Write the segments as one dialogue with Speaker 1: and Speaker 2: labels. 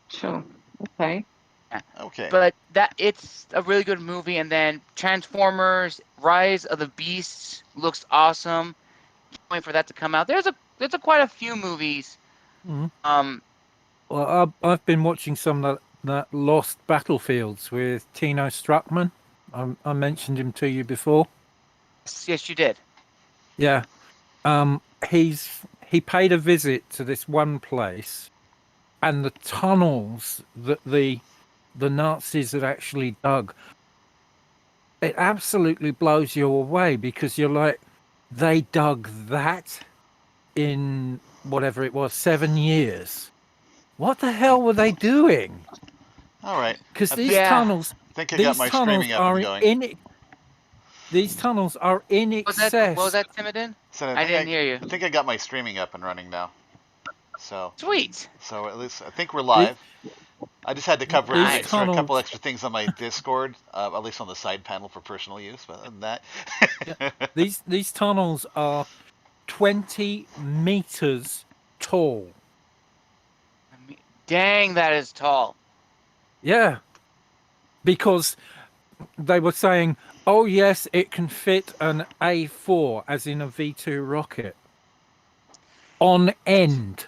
Speaker 1: Sure. Okay.
Speaker 2: Yeah.
Speaker 3: Okay.
Speaker 2: But it's a really good movie. And then Transformers: Rise of the Beasts looks awesome. Can't wait for that to come out. There's quite a few movies.
Speaker 4: Mhm.
Speaker 2: Um,
Speaker 4: Well, I've been watching some of that Lost Battlefields with Tino Struckman. I mentioned him to you before.
Speaker 2: yes, you did.
Speaker 4: Yeah. He paid a visit to this one place, and the tunnels that the Nazis had actually dug, it absolutely blows you away because you're like, they dug that in whatever it was, 7 years. What the hell were they doing?
Speaker 3: All right.
Speaker 4: Because
Speaker 3: I
Speaker 4: these
Speaker 3: think
Speaker 2: Yeah.
Speaker 4: tunnels,
Speaker 3: think I got
Speaker 4: these
Speaker 3: my
Speaker 4: tunnels
Speaker 3: streaming up and
Speaker 4: are
Speaker 3: going.
Speaker 4: in these tunnels are in
Speaker 2: What was
Speaker 4: excess.
Speaker 2: that, Timidon?
Speaker 3: So
Speaker 2: I didn't hear you.
Speaker 3: I think I got my streaming up and running now. So
Speaker 2: Sweet.
Speaker 3: at least I think we're
Speaker 4: The,
Speaker 3: live. I just had to cover
Speaker 4: these
Speaker 2: Nice.
Speaker 3: a couple
Speaker 4: tunnels,
Speaker 3: extra things on my Discord, at least on the side panel for personal use. But other than that,
Speaker 4: yeah, these tunnels are 20 meters tall.
Speaker 2: Dang, that is tall.
Speaker 4: Yeah, because they were saying, oh yes, it can fit an A4, as in a V2 rocket, on end.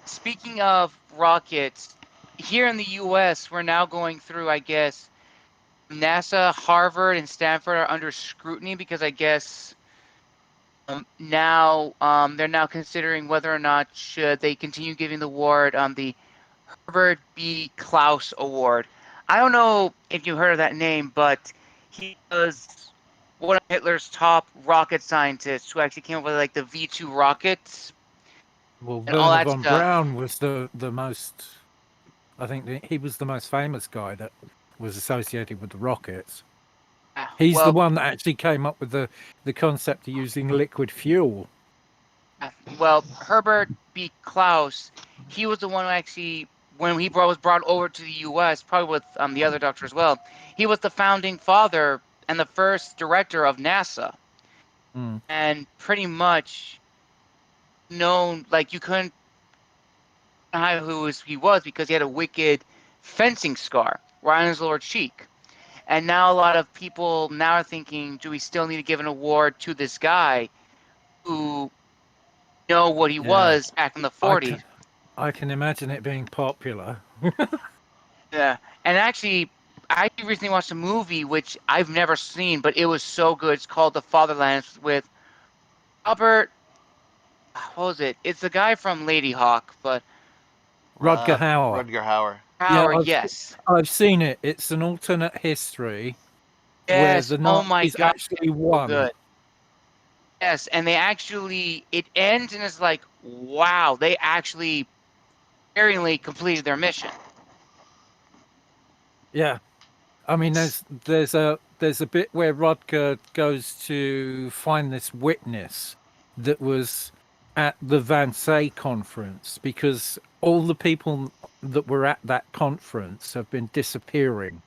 Speaker 2: Speaking of rockets, here in the U.S., we're now going through, I guess, NASA, Harvard, and Stanford are under scrutiny because I guess now they're now considering whether or not should they continue giving the award the Herbert B. Klaus Award. I don't know if you heard of that name, but he was one of Hitler's top rocket scientists who actually came up with like the V2 rockets
Speaker 4: Well,
Speaker 2: and all
Speaker 4: Werner
Speaker 2: that
Speaker 4: von
Speaker 2: stuff.
Speaker 4: Braun was the most. I think he was the most famous guy that was associated with the rockets. He's the
Speaker 2: Well,
Speaker 4: one that actually came up with the concept of using liquid fuel.
Speaker 2: well, Herbert B. Klaus, he was the one who actually, when he was brought over to the U.S., probably with the other doctor as well, he was the founding father and the first director of NASA,
Speaker 4: Mm.
Speaker 2: and pretty much known like you couldn't hide he was because he had a wicked fencing scar right on his lower cheek. And now a lot of people now are thinking, do we still need to give an award to this guy who know what he
Speaker 4: Yeah,
Speaker 2: was back in the
Speaker 4: I
Speaker 2: 40s?
Speaker 4: can I can imagine it being popular.
Speaker 2: Yeah, and actually, I recently watched a movie which I've never seen, but it was so good. It's called The Fatherland with Robert. What was it? It's the guy from Lady Hawk, but
Speaker 4: Rutger Hauer.
Speaker 3: Rudger Hauer.
Speaker 4: Yeah,
Speaker 2: Howard. Yes,
Speaker 4: I've seen it. It's an alternate history where
Speaker 2: yes.
Speaker 4: the
Speaker 2: Oh my
Speaker 4: Nazis
Speaker 2: God,
Speaker 4: actually
Speaker 2: it's so
Speaker 4: won.
Speaker 2: good. Yes, and they actually it ends and it's like, wow, they actually daringly completed their mission.
Speaker 4: Yeah, I mean, there's a bit where Rutger goes to find this witness that was at the Vansay conference because all the people that were at that conference have been disappearing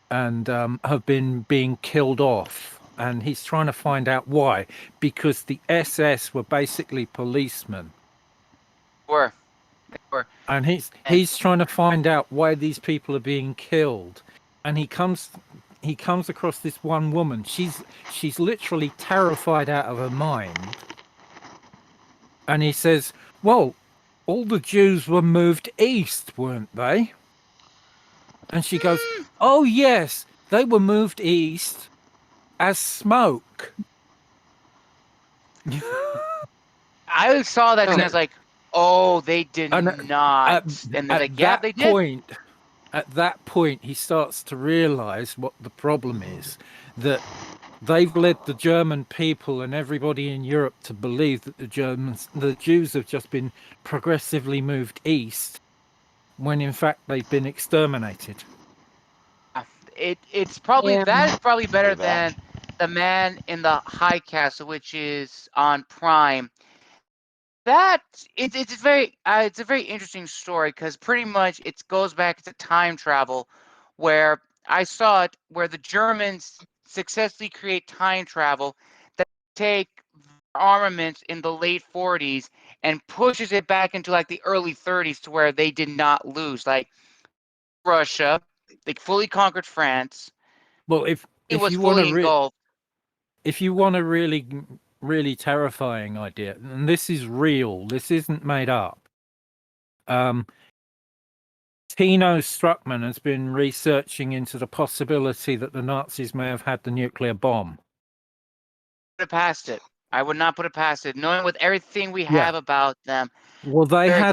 Speaker 4: and have been being killed off. And he's trying to find out why, because the SS were basically policemen,
Speaker 2: Were they were
Speaker 4: and
Speaker 2: and
Speaker 4: he's trying to find out why these people are being killed. And he comes across this one woman. She's literally terrified out of her mind. And he says, "Well, all the Jews were moved east, weren't they?" And she goes, "Oh yes, they were moved east as smoke."
Speaker 2: I saw that and I
Speaker 1: Oh,
Speaker 2: was like, oh, they did
Speaker 4: And
Speaker 2: not.
Speaker 4: at,
Speaker 2: And they're
Speaker 4: at
Speaker 2: like, yeah,
Speaker 4: that
Speaker 2: they did.
Speaker 4: point, he starts to realize what the problem is, that they've led the German people and everybody in Europe to believe that the Jews have just been progressively moved east, when in fact they've been exterminated.
Speaker 2: It's probably
Speaker 1: yeah.
Speaker 2: that is probably better
Speaker 3: Payback.
Speaker 2: than The Man in the High Castle, which is on Prime. That it's a very interesting story because pretty much it goes back to time travel, where I saw it where the Germans successfully create time travel that take armaments in the late 40s and pushes it back into like the early 30s to where they did not lose. Like Russia, they fully conquered France.
Speaker 4: Well,
Speaker 2: It
Speaker 4: if
Speaker 2: was
Speaker 4: you want
Speaker 2: fully
Speaker 4: to
Speaker 2: engulfed.
Speaker 4: if you want a really terrifying idea, and this is real, this isn't made up. Tino Struckman has been researching into the possibility that the Nazis may have had the nuclear bomb.
Speaker 2: Put it past it. I would not put it past it. Knowing with everything we
Speaker 4: Yeah.
Speaker 2: have about them,
Speaker 4: Well,
Speaker 2: very close.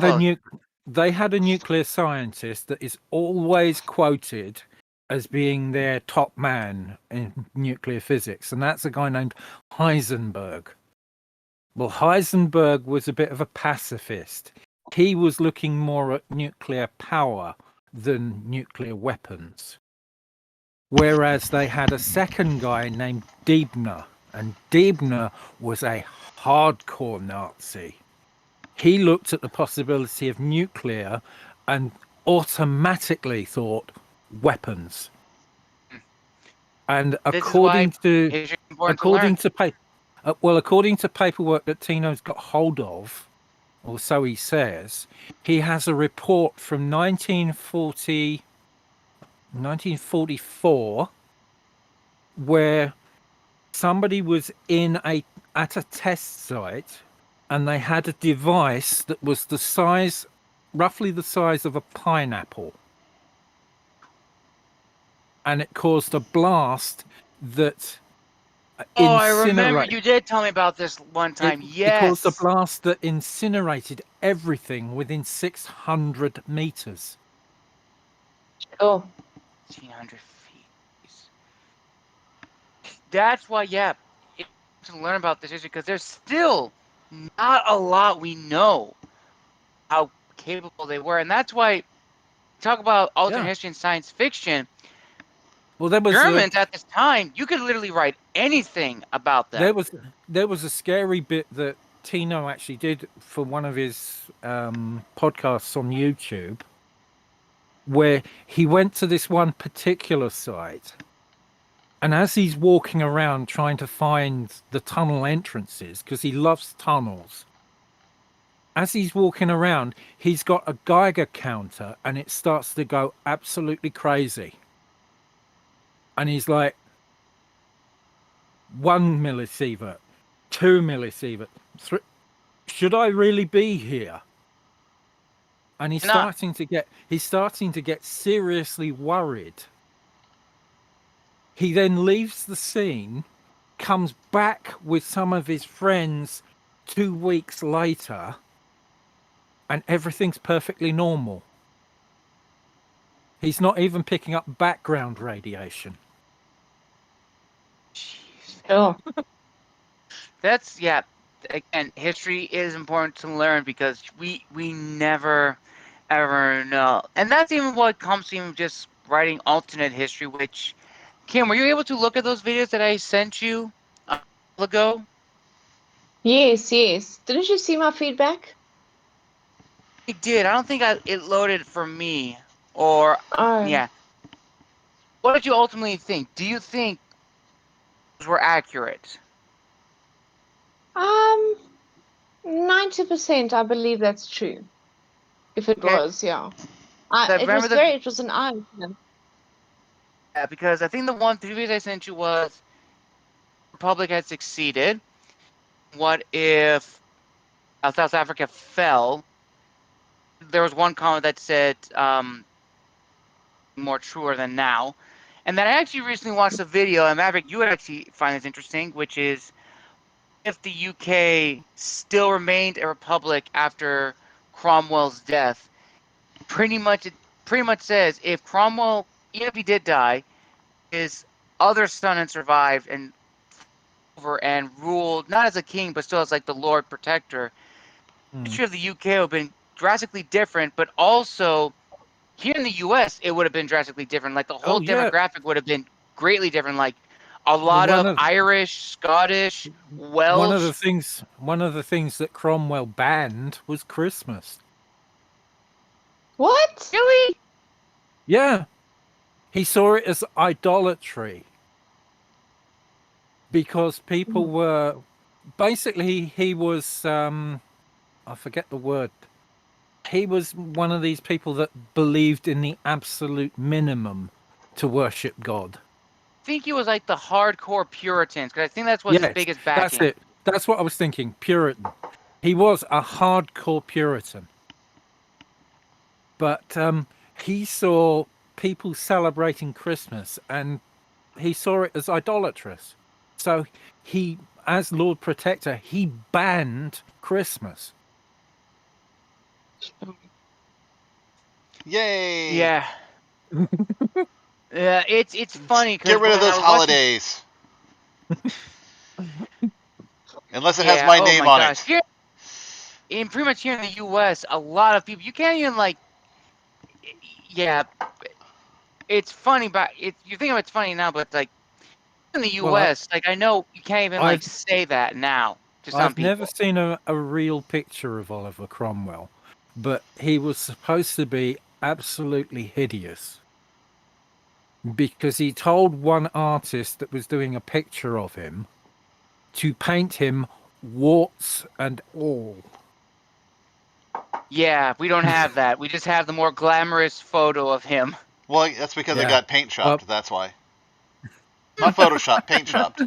Speaker 4: they had a nuclear scientist that is always quoted as being their top man in nuclear physics, and that's a guy named Heisenberg. Well, Heisenberg was a bit of a pacifist. He was looking more at nuclear power than nuclear weapons. Whereas they had a second guy named Deibner, and Deibner was a hardcore Nazi. He looked at the possibility of nuclear and automatically thought weapons. And
Speaker 2: This is why
Speaker 4: according to
Speaker 2: history is important to learn.
Speaker 4: according to paperwork that Tino's got hold of, or so he says, he has a report from 1944 where somebody was at a test site and they had a device that was roughly the size of a pineapple, and it caused a blast that
Speaker 2: Oh, I remember
Speaker 4: incinerated.
Speaker 2: you did tell me about this one time.
Speaker 4: It caused a
Speaker 2: Yes.
Speaker 4: blast that incinerated everything within 600 meters.
Speaker 1: Oh,
Speaker 2: 1,500 feet. That's why, yeah, it's to learn about this history because there's still not a lot we know how capable they were, and that's why talk about alternate
Speaker 4: Yeah.
Speaker 2: history and science fiction.
Speaker 4: Well, there was
Speaker 2: Germans at this time, you could literally write anything about them.
Speaker 4: there was a scary bit that Tino actually did for one of his podcasts on YouTube, where he went to this one particular site, and as he's walking around trying to find the tunnel entrances, because he loves tunnels, as he's walking around, he's got a Geiger counter and it starts to go absolutely crazy. And he's like, 1 millisievert, 2 millisievert, 3. Should I really be here? And he's
Speaker 2: Not.
Speaker 4: starting to get seriously worried. He then leaves the scene, comes back with some of his friends 2 weeks later, and everything's perfectly normal. He's not even picking up background radiation.
Speaker 2: Jeez.
Speaker 1: oh,
Speaker 2: That's, yeah, again, history is important to learn because we never ever know. And that's even what comes to even just writing alternate history, which, Kim, were you able to look at those videos that I sent you a while ago?
Speaker 1: yes, yes. Didn't you see my feedback?
Speaker 2: I did. I don't think it loaded for me. Or,
Speaker 1: Oh,
Speaker 2: yeah. What did you ultimately think? Do you think those were accurate?
Speaker 1: 90%, I believe that's true. If it
Speaker 2: Okay.
Speaker 1: was, yeah.
Speaker 2: I
Speaker 1: It
Speaker 2: remember
Speaker 1: it was an eye opener.
Speaker 2: because I think the one previous I sent you was Republic had succeeded. What if South Africa fell? There was one comment that said more truer than now. And then I actually recently watched a video, and Maverick, you would actually find this interesting, which is if the UK still remained a republic after Cromwell's death. It pretty much says if Cromwell, even if he did die, his other son had survived and over and ruled not as a king, but still as like the Lord Protector. The history of the UK would have been drastically different, but also here in the US, it would have been drastically different. Like the whole
Speaker 4: Oh yeah.
Speaker 2: demographic would have been greatly different. Like a
Speaker 4: Well,
Speaker 2: lot of Irish, Scottish,
Speaker 4: one of
Speaker 2: Welsh.
Speaker 4: the things that Cromwell banned was Christmas.
Speaker 1: What?
Speaker 2: Really?
Speaker 4: Yeah. He saw it as idolatry because people were basically, he was I forget the word. He was one of these people that believed in the absolute minimum to worship God.
Speaker 2: I think he was like the hardcore Puritans, because I think that's what his
Speaker 4: Yes,
Speaker 2: biggest
Speaker 4: that's
Speaker 2: backing.
Speaker 4: it. That's what I was thinking. Puritan. He was a hardcore Puritan. But he saw people celebrating Christmas and he saw it as idolatrous. So he, as Lord Protector, he banned Christmas.
Speaker 3: Yay!
Speaker 2: Yeah. Yeah, it's funny because
Speaker 3: Get rid of
Speaker 2: when I
Speaker 3: those
Speaker 2: was watching,
Speaker 3: holidays. Unless it has
Speaker 2: yeah,
Speaker 3: my
Speaker 2: oh
Speaker 3: name
Speaker 2: my
Speaker 3: on
Speaker 2: gosh,
Speaker 3: it.
Speaker 2: here in pretty much here in the U.S., a lot of people you can't even like, yeah, it's funny, but you think it's funny now, but like in the
Speaker 4: Well,
Speaker 2: U.S., like I know you can't even like
Speaker 4: I've
Speaker 2: say that now to some
Speaker 4: I've never
Speaker 2: people.
Speaker 4: seen a real picture of Oliver Cromwell, but he was supposed to be absolutely hideous because he told one artist that was doing a picture of him to paint him warts and all.
Speaker 2: Yeah, we don't have that. We just have the more glamorous photo of him.
Speaker 3: Well, that's because it
Speaker 4: Yeah.
Speaker 3: got paint
Speaker 4: Well,
Speaker 3: chopped. That's why. Not Photoshop, paint chopped.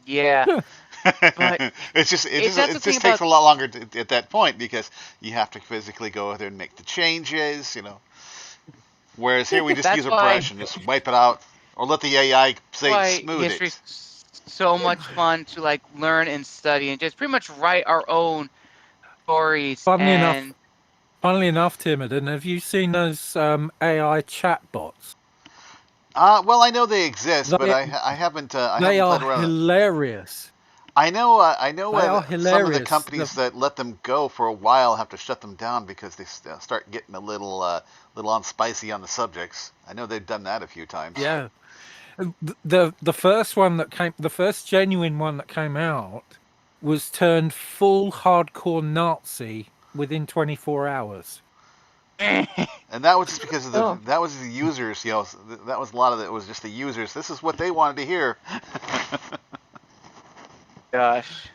Speaker 2: Yeah, but
Speaker 3: It
Speaker 2: that's the thing
Speaker 3: just takes
Speaker 2: about
Speaker 3: a lot longer at that point because you have to physically go there and make the changes, you know. Whereas here we just
Speaker 2: that's
Speaker 3: use a brush and just wipe it out, or let the AI say
Speaker 2: why
Speaker 3: smooth
Speaker 2: history's
Speaker 3: it.
Speaker 2: so much fun to like learn and study and just pretty much write our own stories
Speaker 4: funnily enough,
Speaker 2: and
Speaker 4: Timidon, have you seen those AI chatbots?
Speaker 3: Well, I know they exist, but
Speaker 4: They
Speaker 3: I
Speaker 4: they
Speaker 3: haven't
Speaker 4: are
Speaker 3: played around.
Speaker 4: hilarious.
Speaker 3: I know
Speaker 4: They are
Speaker 3: some of the
Speaker 4: hilarious.
Speaker 3: companies that let them go for a while have to shut them down because they start getting a little on spicy on the subjects. I know they've done that a few times.
Speaker 4: Yeah. The first one that came, the first genuine one that came out was turned full hardcore Nazi within 24 hours.
Speaker 3: And that was just because of
Speaker 1: Oh,
Speaker 3: that was the users, you know, that was a lot of it was just the users. This is what they wanted to hear.
Speaker 2: gosh.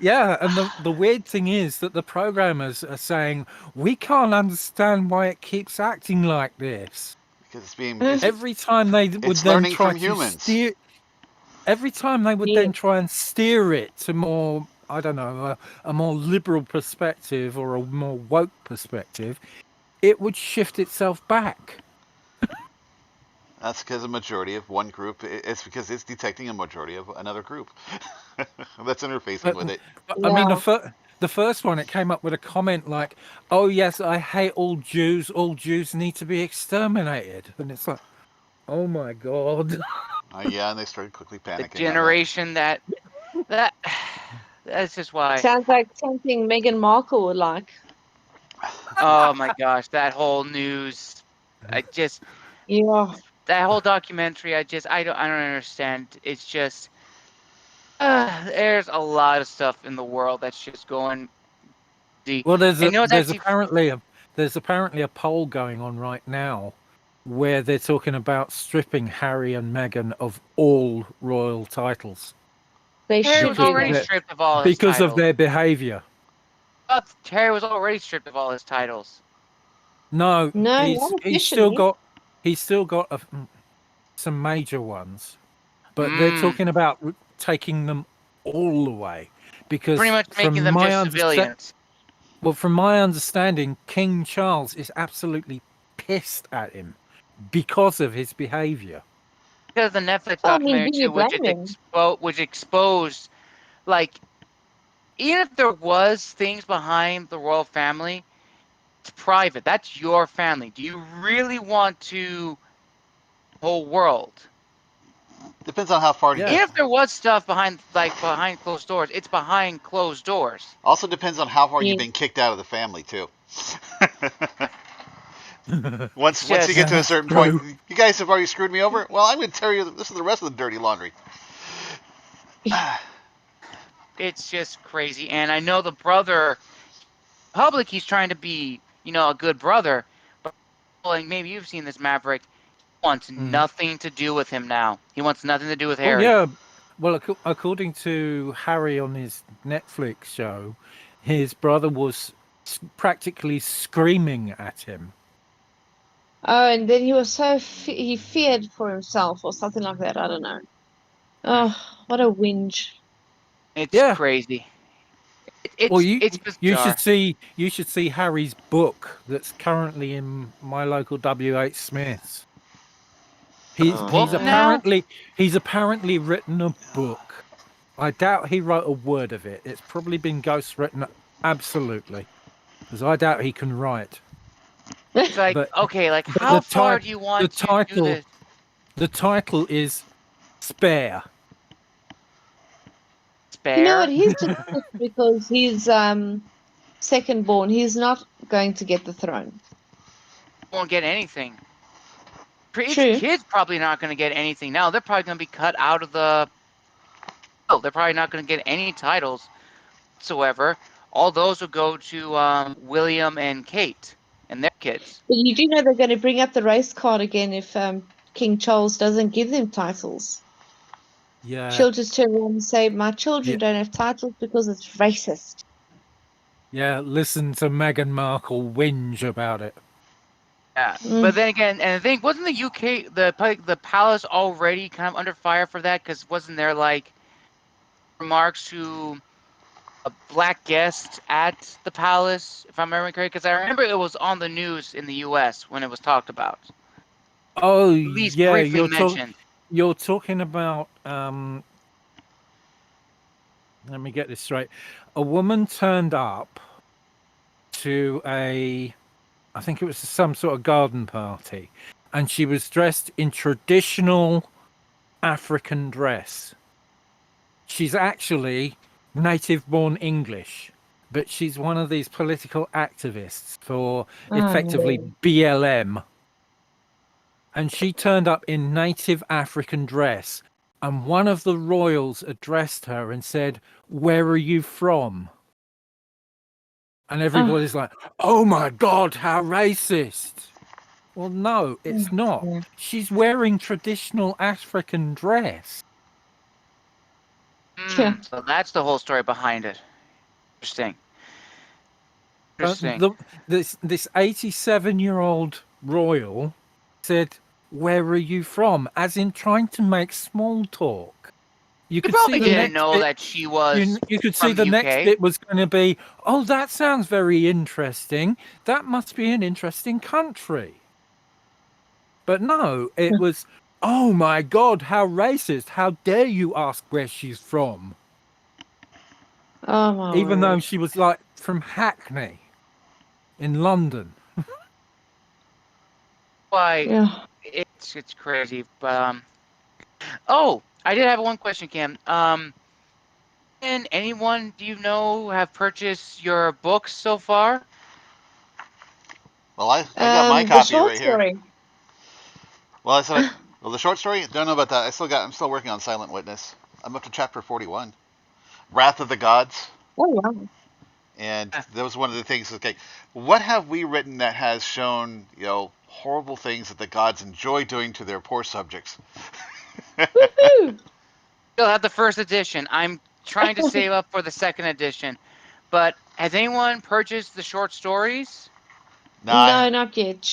Speaker 4: Yeah, and the weird thing is that the programmers are saying we can't understand why it keeps acting like this.
Speaker 3: Because it's being
Speaker 4: Every time they would
Speaker 3: it's
Speaker 4: then
Speaker 3: learning
Speaker 4: try
Speaker 3: from
Speaker 4: to
Speaker 3: humans.
Speaker 4: steer, every time they would
Speaker 1: yeah.
Speaker 4: then try and steer it to more, I don't know, a more liberal perspective or a more woke perspective, it would shift itself back.
Speaker 3: That's because a majority of one group. It's because it's detecting a majority of another group that's interfacing
Speaker 4: But
Speaker 3: with it.
Speaker 4: I mean,
Speaker 1: Yeah.
Speaker 4: the first one, it came up with a comment like, "Oh yes, I hate all Jews. All Jews need to be exterminated." And it's like, oh my god.
Speaker 3: Yeah, and they started quickly
Speaker 2: The
Speaker 3: panicking on that.
Speaker 2: generation that that's just why.
Speaker 1: Sounds like something Meghan Markle would like.
Speaker 2: Oh my gosh, that whole news. I just
Speaker 1: Yeah.
Speaker 2: that whole documentary. I don't understand. It's just there's a lot of stuff in the world that's just going.
Speaker 4: Well,
Speaker 2: And you know it's actually
Speaker 4: there's apparently a poll going on right now where they're talking about stripping Harry and Meghan of all royal titles
Speaker 1: They
Speaker 2: Harry
Speaker 1: should
Speaker 2: was
Speaker 4: because
Speaker 1: do
Speaker 4: of
Speaker 2: already
Speaker 1: that.
Speaker 4: their
Speaker 2: stripped of all his titles.
Speaker 4: behavior.
Speaker 2: Harry was already stripped of all his titles.
Speaker 4: No,
Speaker 1: No, not officially.
Speaker 4: he's still got some major ones, but they're
Speaker 2: Mm,
Speaker 4: talking about taking them all away
Speaker 2: pretty
Speaker 4: because
Speaker 2: much making them just civilians.
Speaker 4: from my understanding, King Charles is absolutely pissed at him because of his behavior.
Speaker 2: Because the Netflix
Speaker 1: Well, I mean,
Speaker 2: documentary
Speaker 1: do you
Speaker 2: too,
Speaker 1: blame him?
Speaker 2: which exposed like even if there was things behind the royal family, it's private. That's your family. Do you really want to whole world?
Speaker 3: Depends on how far you
Speaker 4: Yeah.
Speaker 3: get.
Speaker 2: If there was stuff behind closed doors, it's behind closed doors.
Speaker 3: Also depends on how far you've
Speaker 1: Yes.
Speaker 3: been kicked out of the family too.
Speaker 2: It's
Speaker 3: Once you
Speaker 2: just
Speaker 3: get
Speaker 4: Yeah,
Speaker 3: to a
Speaker 4: that's
Speaker 3: certain point,
Speaker 4: true.
Speaker 3: you guys have already screwed me over. Well, I'm going to tell you this is the rest of the dirty laundry.
Speaker 2: it's just crazy. And I know the brother public he's trying to be, a good brother, but like maybe you've seen this Maverick wants
Speaker 4: Mm.
Speaker 2: nothing to do with him now. He wants nothing to do with
Speaker 4: Oh
Speaker 2: Harry.
Speaker 4: yeah, Well, according to Harry on his Netflix show, his brother was practically screaming at him.
Speaker 1: Oh, and then he was so he feared for himself or something like that. I don't know. Oh, what a whinge.
Speaker 2: It's
Speaker 4: Yeah.
Speaker 2: crazy.
Speaker 4: Well,
Speaker 2: It's bizarre.
Speaker 4: you should see Harry's book that's currently in my local WH Smith's.
Speaker 2: A book now?
Speaker 4: He's apparently written a book. I doubt he wrote a word of it. It's probably been ghostwritten, absolutely, because I doubt he can write.
Speaker 2: It's like,
Speaker 4: But
Speaker 2: okay, like
Speaker 4: but
Speaker 2: how far do you
Speaker 4: the
Speaker 2: want to do
Speaker 4: title
Speaker 2: this?
Speaker 4: the title is Spare.
Speaker 1: You know what?
Speaker 2: Spare?
Speaker 1: He's just pissed because he's second born. He's not going to get the throne.
Speaker 2: Won't get anything. His
Speaker 1: True.
Speaker 2: kids probably not going to get anything now. They're probably going to be cut out of the. Oh, they're probably not going to get any titles whatsoever. All those will go to William and Kate and their kids.
Speaker 1: But you do know they're going to bring up the race card again if King Charles doesn't give them titles.
Speaker 4: Yeah,
Speaker 1: She'll just turn around and say, "My children
Speaker 4: Yeah.
Speaker 1: don't have titles because it's racist."
Speaker 4: yeah. Listen to Meghan Markle whinge about it.
Speaker 2: Yeah,
Speaker 1: Mm.
Speaker 2: but then again, and I think wasn't the UK the palace already kind of under fire for that? Because wasn't there like remarks to a black guest at the palace, if I'm remembering correctly? Because I remember it was on the news in the U.S. when it was talked about.
Speaker 4: Oh,
Speaker 2: At least
Speaker 4: yeah,
Speaker 2: briefly mentioned.
Speaker 4: you're talking about let me get this straight. A woman turned up to I think it was some sort of garden party, and she was dressed in traditional African dress. She's actually native born English, but she's one of these political activists for effectively
Speaker 1: Oh,
Speaker 4: BLM. And she turned up in native African dress, and one of the royals addressed her and said, "Where are you from?" And everybody's like, "Oh my God, how racist." Well, no, it's not.
Speaker 1: yeah.
Speaker 4: She's wearing traditional African dress.
Speaker 1: Yeah.
Speaker 2: So that's the whole story behind it. Interesting. Interesting.
Speaker 4: This 87-year-old royal said, "Where are you from?" As in trying to make small talk. You
Speaker 2: You
Speaker 4: could see
Speaker 2: probably
Speaker 4: the
Speaker 2: didn't
Speaker 4: next
Speaker 2: know
Speaker 4: bit.
Speaker 2: that she was
Speaker 4: You could see
Speaker 2: from
Speaker 4: the
Speaker 2: the
Speaker 4: next
Speaker 2: UK.
Speaker 4: bit was going to be, "Oh, that sounds very interesting. That must be an interesting country." But no, it was, "Oh my God, how racist. How dare you ask where she's from?"
Speaker 1: Oh my
Speaker 4: Even though
Speaker 1: word.
Speaker 4: she was like from Hackney in London.
Speaker 2: Why
Speaker 1: Yeah.
Speaker 2: it's crazy. But oh, I did have one question, Cam. Can anyone do you know have purchased your books so far?
Speaker 3: Well, I got my
Speaker 1: The
Speaker 3: copy
Speaker 1: short
Speaker 3: right here.
Speaker 1: story.
Speaker 3: Well, well, the short story. Don't know about that. I'm still working on Silent Witness. I'm up to chapter 41, Wrath of the Gods,
Speaker 1: Oh wow.
Speaker 3: and
Speaker 2: Ah.
Speaker 3: that was one of the things. Okay, what have we written that has shown horrible things that the gods enjoy doing to their poor subjects?
Speaker 1: Woohoo!
Speaker 2: Still have the first edition. I'm trying to save up for the second edition. But has anyone purchased the short stories?
Speaker 3: Nah,
Speaker 1: No, not yet.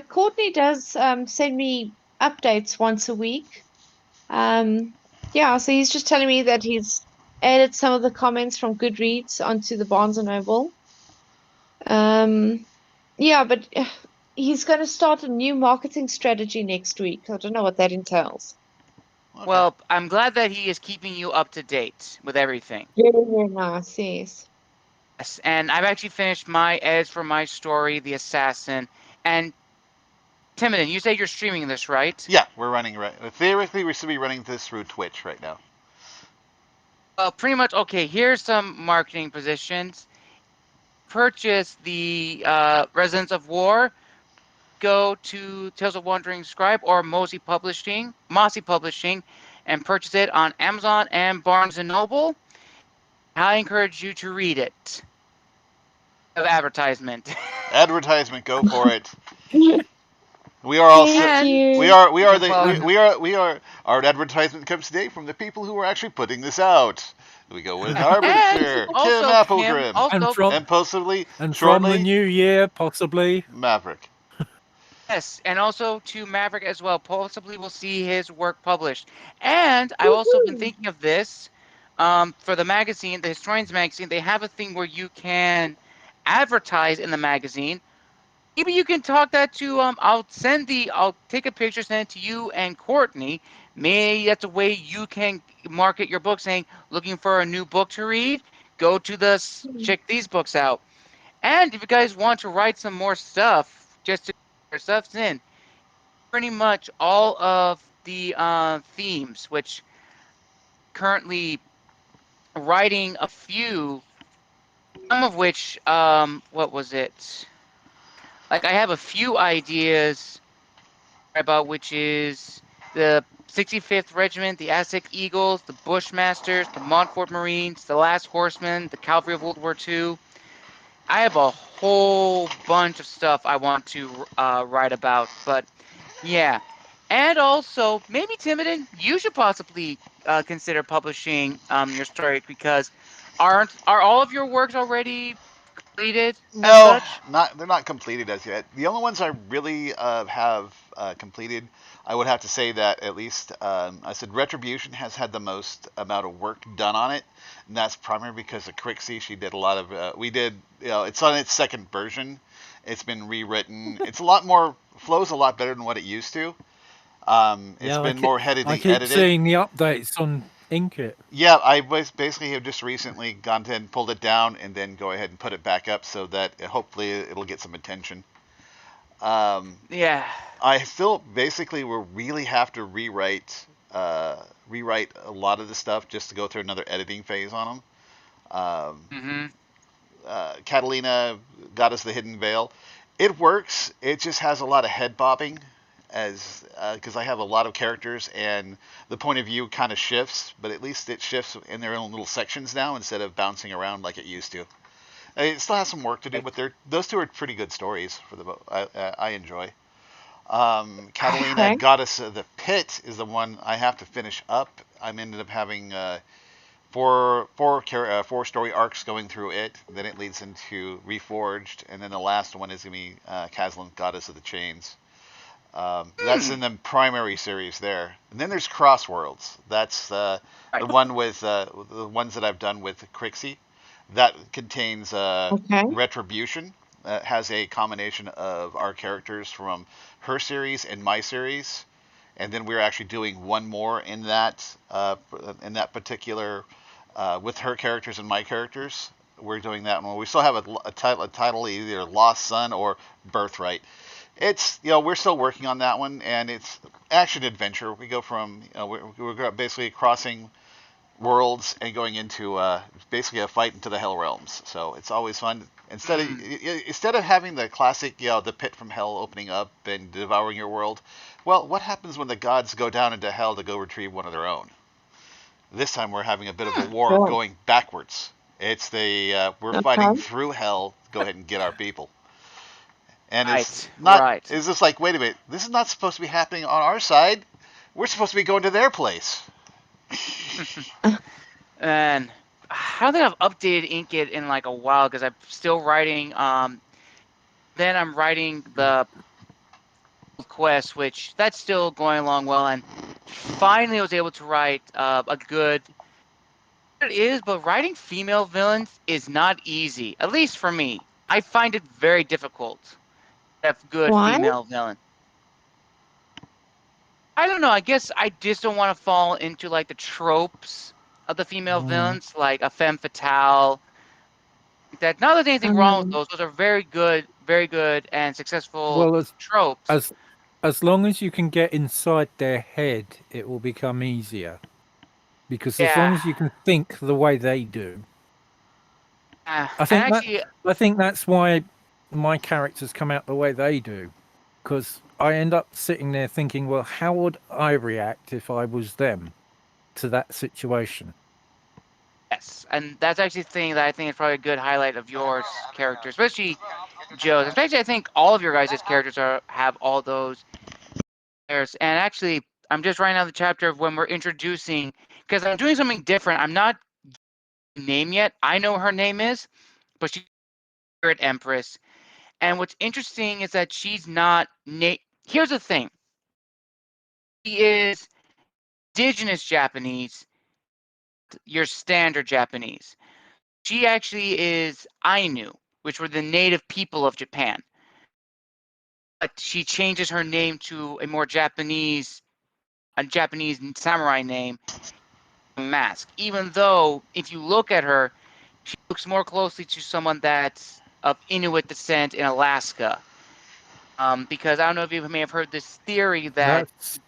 Speaker 1: Courtney does send me updates once a week. Yeah, so he's just telling me that he's added some of the comments from Goodreads onto the Barnes and Noble. Yeah, but he's going to start a new marketing strategy next week. I don't know what that entails.
Speaker 3: okay.
Speaker 2: Well, I'm glad that he is keeping you up to date with everything.
Speaker 1: Very, very nice, yes.
Speaker 2: Yes, and I've actually finished my edits for my story, The Assassin. And Timidon, you say you're streaming this, right?
Speaker 3: Yeah, we're running right. Theoretically, we should be running this through Twitch right now.
Speaker 2: Well, pretty much. Okay, here's some marketing positions. Purchase the Residents of War. Go to Tales of Wandering Scribe or Mossy Publishing, and purchase it on Amazon and Barnes and Noble. I encourage you to read it. Of advertisement.
Speaker 3: Advertisement, go for it. We are also
Speaker 1: Thank
Speaker 2: And
Speaker 3: we
Speaker 1: you.
Speaker 3: are we are
Speaker 2: you're
Speaker 3: the
Speaker 2: welcome.
Speaker 3: we are our advertisement comes today from the people who are actually putting this out. We go with
Speaker 2: And
Speaker 3: Harbinger, Tim
Speaker 2: also, Kim,
Speaker 3: Applegrin,
Speaker 4: and
Speaker 2: also,
Speaker 4: from
Speaker 3: and possibly
Speaker 4: and from the
Speaker 3: shortly
Speaker 4: new year, possibly.
Speaker 3: Maverick.
Speaker 2: yes, and also to Maverick as well. Possibly we'll see his work published. And I've also been
Speaker 1: Woohoo.
Speaker 2: thinking of this for the magazine, the Historians magazine. They have a thing where you can advertise in the magazine. Maybe you can talk that to I'll take a picture, send it to you and Courtney. Maybe that's a way you can market your book, saying looking for a new book to read. Go to check these books out. And if you guys want to write some more stuff, just to get your stuff in, pretty much all of the themes, which currently writing a few, some of which, what was it? Like I have a few ideas about which is the 65th Regiment, the Aztec Eagles, the Bushmasters, the Montfort Marines, the Last Horsemen, the Cavalry of World War II. I have a whole bunch of stuff I want to write about, but yeah. And also, maybe Timidon, you should possibly consider publishing your story because are all of your works already completed as
Speaker 3: No,
Speaker 2: such?
Speaker 3: not they're not completed as yet. The only ones I really have completed, I would have to say that at least I said Retribution has had the most amount of work done on it, and that's primarily because of Crixie. She did a lot of we did it's on its second version. It's been rewritten. It's a lot more flows a lot better than what it used to. It's
Speaker 4: Yeah,
Speaker 3: been more
Speaker 4: I
Speaker 3: heavily
Speaker 4: keep
Speaker 3: edited.
Speaker 4: seeing the updates on Inkit.
Speaker 3: Yeah, I was basically have just recently gone ahead and pulled it down and then go ahead and put it back up so that hopefully it'll get some attention. Um,
Speaker 2: Yeah.
Speaker 3: I still basically will really have to rewrite a lot of the stuff just to go through another editing phase on them.
Speaker 2: Mm-hmm.
Speaker 3: Catalina, Goddess of the Hidden Veil, it works. It just has a lot of head bobbing as because I have a lot of characters and the point of view kind of shifts, but at least it shifts in their own little sections now instead of bouncing around like it used to. It still has some work to do, but those two are pretty good stories for the I enjoy. Catalina,
Speaker 1: Okay.
Speaker 3: Goddess of the Pit, is the one I have to finish up. I'm ended up having four story arcs going through it. Then it leads into Reforged, and then the last one is gonna be Caslin, Goddess of the Chains. That's in the primary series there. And then there's Crossworlds. That's
Speaker 2: Right.
Speaker 3: the one with the ones that I've done with Crixie. That contains
Speaker 1: Okay.
Speaker 3: Retribution. Has a combination of our characters from her series and my series, and then we're actually doing one more in that particular with her characters and my characters. We're doing that one. We still have a title either Lost Son or Birthright. It's we're still working on that one, and it's action adventure. We go from we're basically crossing worlds and going into basically a fight into the Hell realms. So it's always fun. Instead of having the classic the pit from hell opening up and devouring your world, well, what happens when the gods go down into hell to go retrieve one of their own? This time we're having a bit of a war
Speaker 1: Sure.
Speaker 3: going backwards. It's the we're fighting
Speaker 1: Okay.
Speaker 3: through hell. Go ahead and get our people. And it's
Speaker 2: Right.
Speaker 3: not.
Speaker 2: Right.
Speaker 3: It's just like, wait a minute. This is not supposed to be happening on our side. We're supposed to be going to their place.
Speaker 2: And I don't think I've updated Inkit in like a while because I'm still writing. Then I'm writing the quest, which that's still going along well. And finally, I was able to write a good. It is, but writing female villains is not easy. At least for me, I find it very difficult to have good
Speaker 1: Why?
Speaker 2: female villain. I don't know. I guess I just don't want to fall into like the tropes of the female
Speaker 4: Mm.
Speaker 2: villains, like a femme fatale. That not that there's anything wrong with
Speaker 1: Um,
Speaker 2: those. Those are very good and successful
Speaker 4: Well,
Speaker 2: tropes.
Speaker 4: as as long as you can get inside their head, it will become easier. Because as long
Speaker 2: Yeah.
Speaker 4: as you can think the way they do, I
Speaker 2: And
Speaker 4: think that
Speaker 2: actually,
Speaker 4: I think that's why my characters come out the way they do. Because I end up sitting there thinking, well, how would I react if I was them to that situation?
Speaker 2: yes, and that's actually the thing that I think is probably a good highlight of yours character, especially Joe's. Especially, I think all of your guys' characters have all those pairs. And actually, I'm just writing out the chapter of when we're introducing, because I'm doing something different. I'm not name yet. I know her name is, but she's Spirit Empress. And what's interesting is that she's not. Here's the thing. She is indigenous Japanese, your standard Japanese. She actually is Ainu, which were the native people of Japan. But she changes her name to a Japanese samurai name, mask. Even though, if you look at her, she looks more closely to someone that's of Inuit descent in Alaska. Because I don't know if you may have heard this theory that
Speaker 4: That's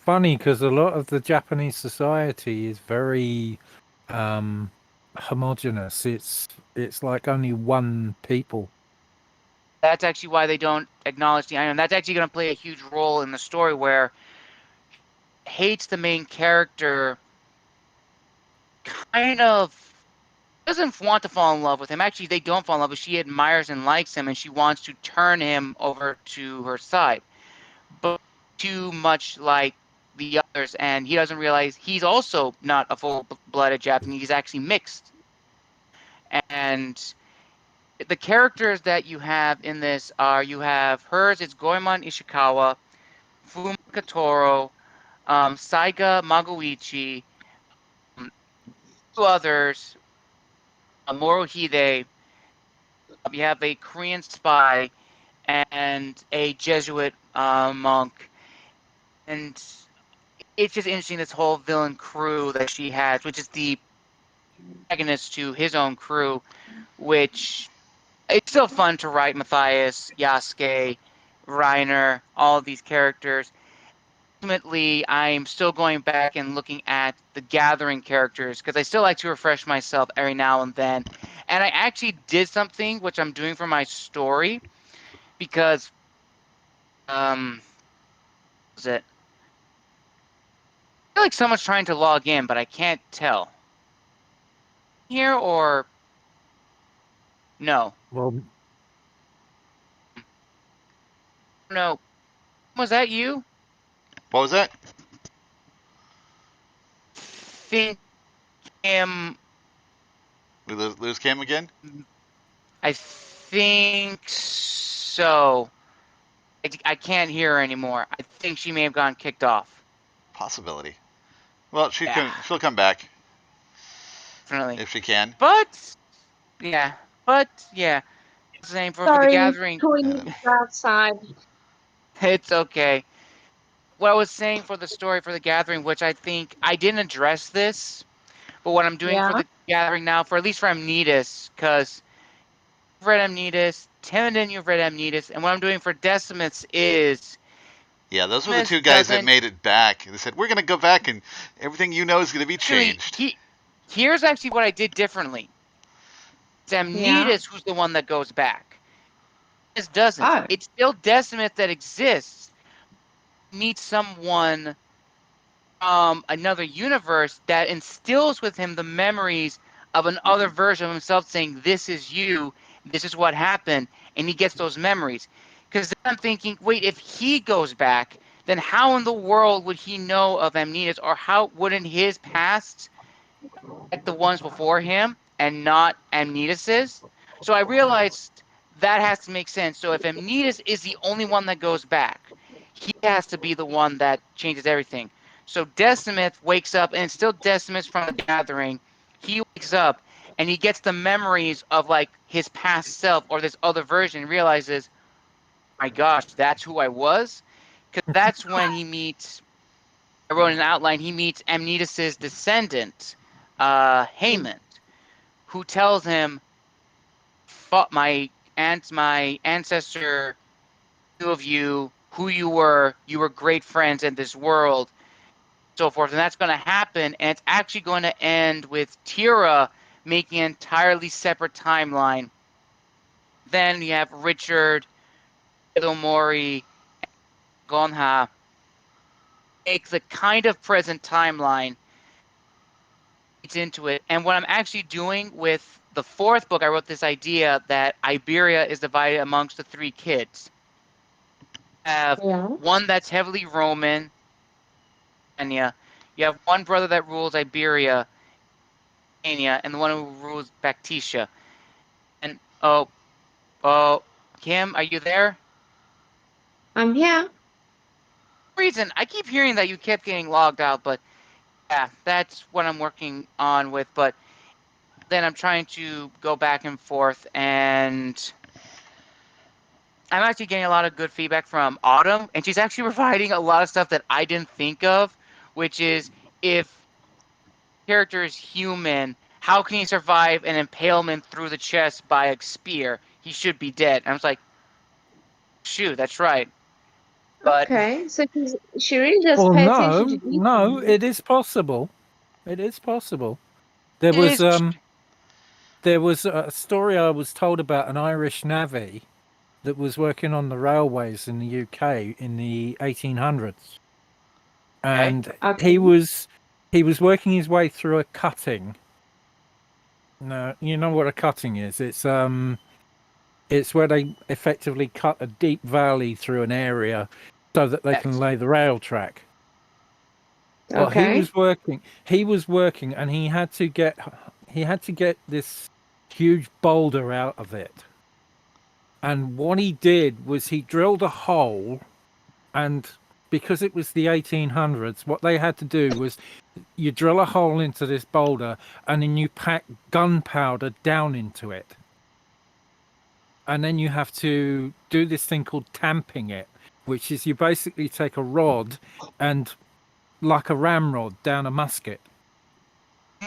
Speaker 4: funny because a lot of the Japanese society is very homogenous. It's like only one people.
Speaker 2: that's actually why they don't acknowledge the Ainu. And that's actually going to play a huge role in the story where hates the main character, kind of doesn't want to fall in love with him. Actually, they don't fall in love, but she admires and likes him, and she wants to turn him over to her side. But too much like the others, and he doesn't realize he's also not a full-blooded Japanese. He's actually mixed. And the characters that you have in this are, you have hers, it's Goemon Ishikawa, Fuma Katoro, Saiga Magoichi, two others, Morohide. You have a Korean spy and a Jesuit monk. And it's just interesting, this whole villain crew that she has, which is the protagonist to his own crew, which it's still fun to write Matthias, Yasuke, Reiner, all of these characters. Ultimately, I'm still going back and looking at the Gathering characters because I still like to refresh myself every now and then. And I actually did something which I'm doing for my story because, was it? I feel like someone's trying to log in, but I can't tell. Here or no?
Speaker 4: Well,
Speaker 2: No. Was that you?
Speaker 3: What was that?
Speaker 2: Think him.
Speaker 3: We lose Cam again?
Speaker 2: I think so. I can't hear her anymore. I think she may have gotten kicked off.
Speaker 3: Possibility. Well,
Speaker 2: Yeah,
Speaker 3: she'll come back
Speaker 2: definitely.
Speaker 3: if she can.
Speaker 2: But yeah, yeah. Same for the
Speaker 1: Sorry,
Speaker 2: Gathering.
Speaker 1: going outside.
Speaker 2: It's okay. What I was saying for the story for the Gathering, which I think I didn't address this, but what I'm doing for
Speaker 1: Yeah.
Speaker 2: the Gathering now, for at least for Amnetus, because you've read Amnetus, Timidon, you've read Amnetus, and what I'm doing for Decimus is
Speaker 3: Yeah, those were the
Speaker 2: Decimus
Speaker 3: two guys that
Speaker 2: doesn't
Speaker 3: made it back. They said, we're going to go back and everything you know is going to be
Speaker 2: actually.
Speaker 3: changed.
Speaker 2: Here's actually what I did differently. It's
Speaker 1: Yeah.
Speaker 2: Amnetus who's the one that goes back. This doesn't.
Speaker 1: Oh.
Speaker 2: It's still Decimus that exists. Meets someone from another universe that instills with him the memories of another version of himself, saying, "This is you. This is what happened," and he gets those memories. Because then I'm thinking, wait, if he goes back, then how in the world would he know of Amnetus, or how wouldn't his past like the ones before him and not Amnetus's? So I realized that has to make sense. So if Amnetus is the only one that goes back, he has to be the one that changes everything. So Decimith wakes up, and it's still Decimus from the Gathering. He wakes up and he gets the memories of like his past self or this other version, and realizes, my gosh, that's who I was. Because that's when he meets, I wrote an outline, he meets Amnetus's descendant, Haymond, who tells him, fought my ancestor knew of you, who you were great friends in this world, so forth. And that's going to happen, and it's actually going to end with Tira making an entirely separate timeline. Then you have Richard, Mori, Gonha make the kind of present timeline. It's into it. And what I'm actually doing with the fourth book, I wrote this idea that Iberia is divided amongst the three kids. You have one that's heavily Roman, and you have one brother that rules Iberia, and the one who rules Bactricia. And Kim, are you there?
Speaker 1: I'm here.
Speaker 2: For some reason, I keep hearing that you kept getting logged out, but yeah, that's what I'm working on with. But then I'm trying to go back and forth, and I'm actually getting a lot of good feedback from Autumn, and she's actually providing a lot of stuff that I didn't think of, which is if character is human, how can he survive an impalement through the chest by a spear? He should be dead. And I was like, shoot, that's right. But
Speaker 1: Okay, so she really does
Speaker 4: Well,
Speaker 1: pay attention to
Speaker 4: no,
Speaker 1: detail.
Speaker 4: it is possible. It is possible. There
Speaker 2: it
Speaker 4: was
Speaker 2: is.
Speaker 4: there was a story I was told about an Irish navvy that was working on the railways in the UK in the 1800s,
Speaker 2: Okay.
Speaker 4: and
Speaker 1: Okay.
Speaker 4: he was working his way through a cutting. No, you know what a cutting is? It's where they effectively cut a deep valley through an area so that they can
Speaker 2: Yes.
Speaker 4: lay the rail track. Well, he
Speaker 1: Okay.
Speaker 4: was working. He was working, and he had to get this huge boulder out of it. And what he did was he drilled a hole, and because it was the 1800s, what they had to do was you drill a hole into this boulder, and then you pack gunpowder down into it. And then you have to do this thing called tamping it, which is you basically take a rod and like a ramrod down a musket.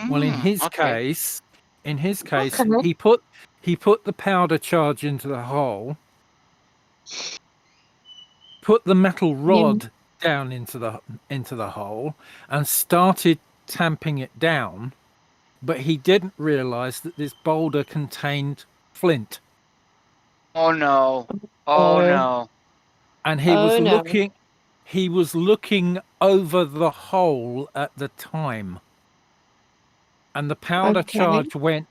Speaker 4: Well, in his
Speaker 2: Okay.
Speaker 4: case,
Speaker 1: Okay.
Speaker 4: he put the powder charge into the hole, put the metal
Speaker 1: Yeah.
Speaker 4: rod down into the hole, and started tamping it down. But he didn't realize that this boulder contained flint,
Speaker 2: Oh no. Oh
Speaker 1: Oh,
Speaker 2: no.
Speaker 4: and he
Speaker 1: oh
Speaker 4: was
Speaker 1: no.
Speaker 4: looking. He was looking over the hole at the time, and the powder
Speaker 1: Okay.
Speaker 4: charge went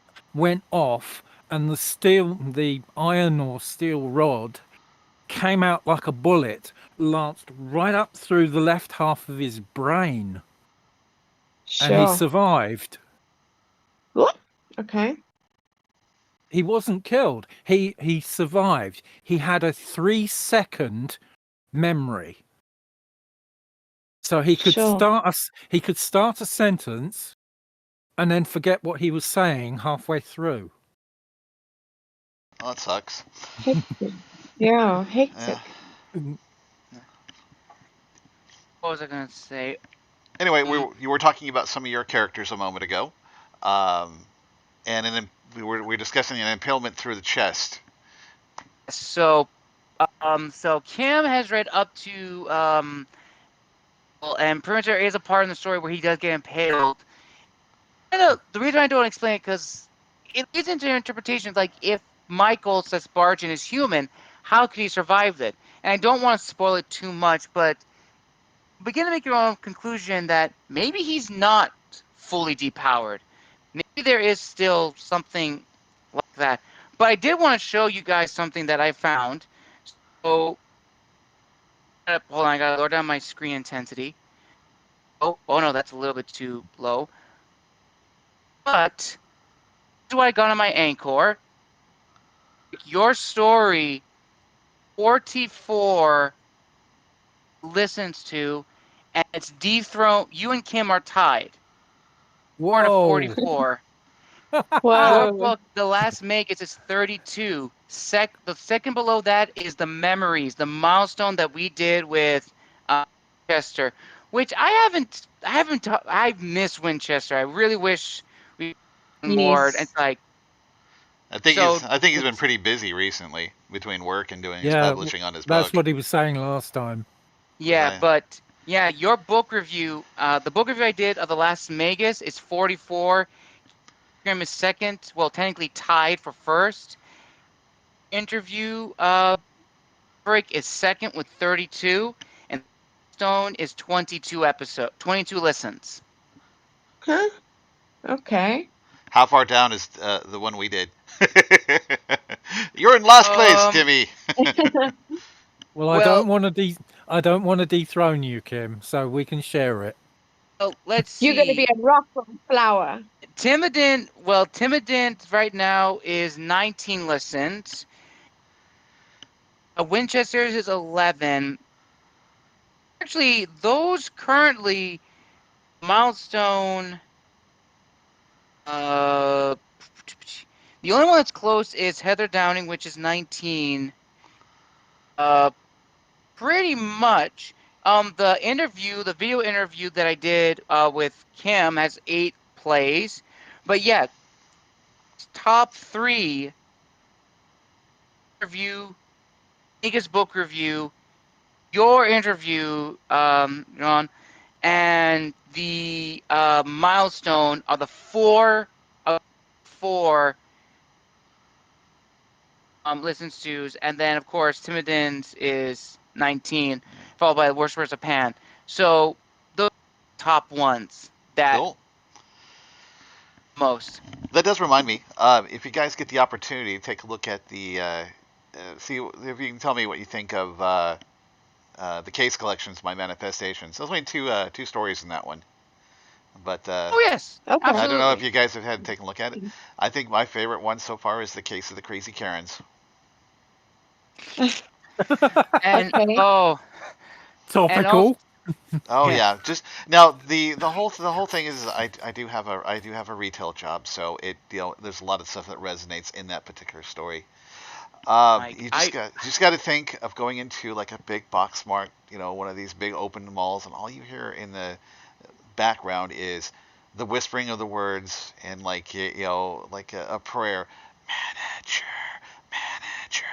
Speaker 4: off, and the iron or steel rod came out like a bullet, lanced right up through the left half of his brain, and he
Speaker 1: Sure.
Speaker 4: survived.
Speaker 1: What? Okay.
Speaker 4: He wasn't killed. He survived. He had a 3-second memory, so he could
Speaker 1: Sure.
Speaker 4: start a sentence and then forget what he was saying halfway through.
Speaker 3: Well, that sucks.
Speaker 1: Hectic. Yeah,
Speaker 3: Yeah.
Speaker 1: hectic.
Speaker 2: What was I gonna say?
Speaker 3: Anyway, you were talking about some of your characters a moment ago, and then we were discussing an impalement through the chest.
Speaker 2: So, so Kim has read up to well, and pretty much there is a part in the story where he does get impaled. The reason I don't explain it because it leads into interpretations like if Michael Sesbargin is human, how could he survive it? And I don't want to spoil it too much, but begin to make your own conclusion that maybe he's not fully depowered. Maybe there is still something like that. But I did want to show you guys something that I found. So, hold on, I gotta lower down my screen intensity. Oh no, that's a little bit too low. But this is what I got on my Anchor. Your story, 44 listens to, and it's dethroned. You and Kim are tied. 4 to
Speaker 4: Whoa!
Speaker 2: 44. Your
Speaker 1: Whoa.
Speaker 2: book, The Last Magus, is 32. The second below that is the memories, the milestone that we did with Winchester, which I've missed Winchester. I really wish we on board. And
Speaker 1: Yes.
Speaker 2: like,
Speaker 3: I think
Speaker 2: so
Speaker 3: he's been pretty busy recently between work and doing his
Speaker 4: Yeah,
Speaker 3: publishing on his
Speaker 4: that's
Speaker 3: book.
Speaker 4: what he was saying last time.
Speaker 2: yeah, but yeah, your book review, the book review I did of The Last Magus is 44. Grim is second. Well, technically tied for first. Interview break is second with 32, and Stone is 22 listens.
Speaker 1: Huh? Okay.
Speaker 3: How far down is the one we did? You're in last place,
Speaker 2: Um,
Speaker 3: Timmy.
Speaker 4: Well,
Speaker 2: well,
Speaker 4: I don't want to dethrone you, Kim, so we can share it.
Speaker 2: let's
Speaker 1: You're going to be
Speaker 2: see.
Speaker 1: a rock or a flower.
Speaker 2: Timidon right now is 19 listens. Winchester's is 11. Actually, those currently milestone. Uh, the only one that's close is Heather Downing, which is 19. Uh, pretty much. The video interview that I did with Kim has 8 plays. But yeah, top 3 interview, biggest book review, your interview, John, and the milestone are the 4 listens to's, and then of course Timidon's is 19, followed by the Worst Words of Pan. So those top ones that
Speaker 3: Cool.
Speaker 2: most.
Speaker 3: That does remind me. If you guys get the opportunity, take a look at the. See if you can tell me what you think of the case collections, my manifestations. There's only two stories in that one, but
Speaker 2: Oh yes,
Speaker 1: Okay.
Speaker 3: I don't know if
Speaker 2: absolutely.
Speaker 3: you guys have had taken a look at it. I think my favorite one so far is the case of the crazy Karens.
Speaker 2: And
Speaker 1: Okay.
Speaker 2: and also
Speaker 4: Topical.
Speaker 3: Oh
Speaker 4: Yeah.
Speaker 3: yeah, just now the whole thing is I do have a retail job, so there's a lot of stuff that resonates in that particular story.
Speaker 2: Mike,
Speaker 3: You just got to think of going into like a big box mart, one of these big open malls, and all you hear in the background is the whispering of the words and like like a prayer, manager, manager,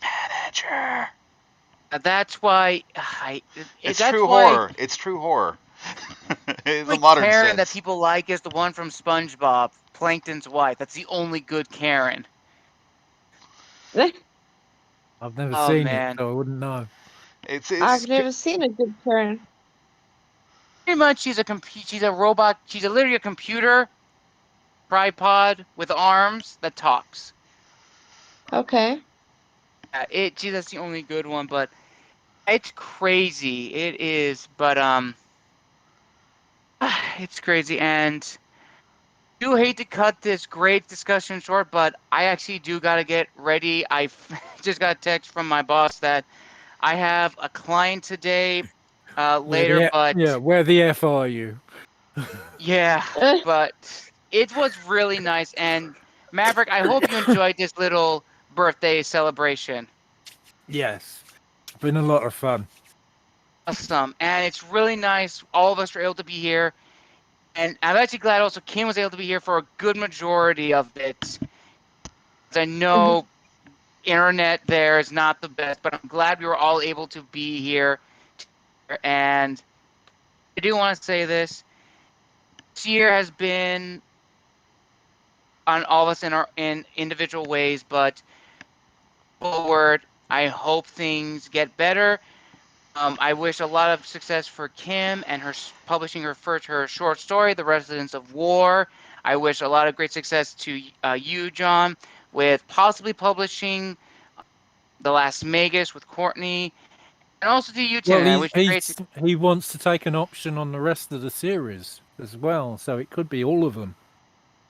Speaker 3: manager.
Speaker 2: that's why
Speaker 3: It's
Speaker 2: that's
Speaker 3: true
Speaker 2: why
Speaker 3: horror. It's true horror. In the
Speaker 2: only
Speaker 3: modern
Speaker 2: Karen that
Speaker 3: sense.
Speaker 2: people like is the one from SpongeBob, Plankton's wife. That's the only good Karen.
Speaker 4: I've never
Speaker 2: Oh
Speaker 4: seen it,
Speaker 2: man.
Speaker 4: so I wouldn't know.
Speaker 3: It's
Speaker 1: I've never seen a good Karen.
Speaker 2: Pretty much she's a robot. She's literally a computer tripod with arms that talks.
Speaker 1: Okay.
Speaker 2: That's the only good one, but it's crazy. It is, but it's crazy, and I do hate to cut this great discussion short, but I actually do gotta get ready. I just got a text from my boss that I have a client today, later, but
Speaker 4: Where the F are you?
Speaker 2: yeah, but it was really nice. And Maverick, I hope you enjoyed this little birthday celebration.
Speaker 4: Yes. It's been a lot of fun.
Speaker 2: Awesome. And it's really nice. All of us were able to be here. And I'm actually glad also Kim was able to be here for a good majority of it. I know internet there is not the best, but I'm glad we were all able to be here. And I do want to say this year has been on all of us in individual ways, but forward, I hope things get better. I wish a lot of success for Kim and publishing her short story, The Residents of War. I wish a lot of great success to you, John, with possibly publishing The Last Magus with Courtney, and also to you, Tim.
Speaker 4: Well,
Speaker 2: And I wish you great
Speaker 4: he wants to take an option on the rest of the series as well, so it could be all of them.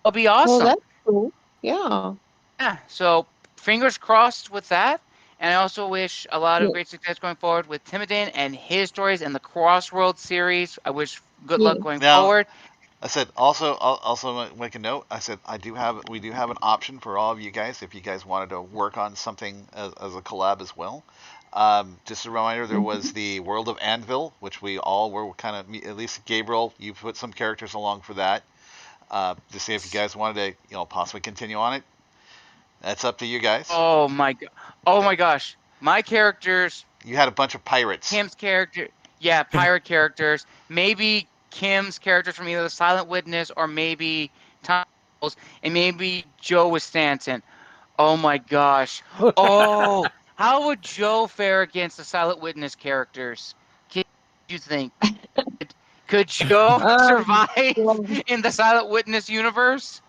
Speaker 2: It'll be
Speaker 1: Well,
Speaker 2: awesome.
Speaker 1: that's cool. Yeah.
Speaker 2: Yeah. So fingers crossed with that. And I also wish a lot of
Speaker 1: Yeah.
Speaker 2: great success going forward with Timidon and his stories and the Crossroads series. I wish good luck
Speaker 1: Yeah.
Speaker 2: going
Speaker 3: now
Speaker 2: forward.
Speaker 3: I said also make a note. I said we do have an option for all of you guys if you guys wanted to work on something as a collab as well. Just a reminder, there was
Speaker 1: Mhm.
Speaker 3: the World of Anvil, which we all were kind of, at least Gabriel, you put some characters along for that. To see if you guys wanted to, possibly continue on it. That's up to you guys.
Speaker 2: Oh my god! Oh my gosh! My characters,
Speaker 3: You had a bunch of pirates.
Speaker 2: Kim's character, yeah, pirate characters. Maybe Kim's characters from either the Silent Witness or maybe Tom, and maybe Joe with Stanton. Oh my gosh! Oh, how would Joe fare against the Silent Witness characters? What do you think? Could Joe
Speaker 1: Oh,
Speaker 2: survive
Speaker 1: God.
Speaker 2: in the Silent Witness universe?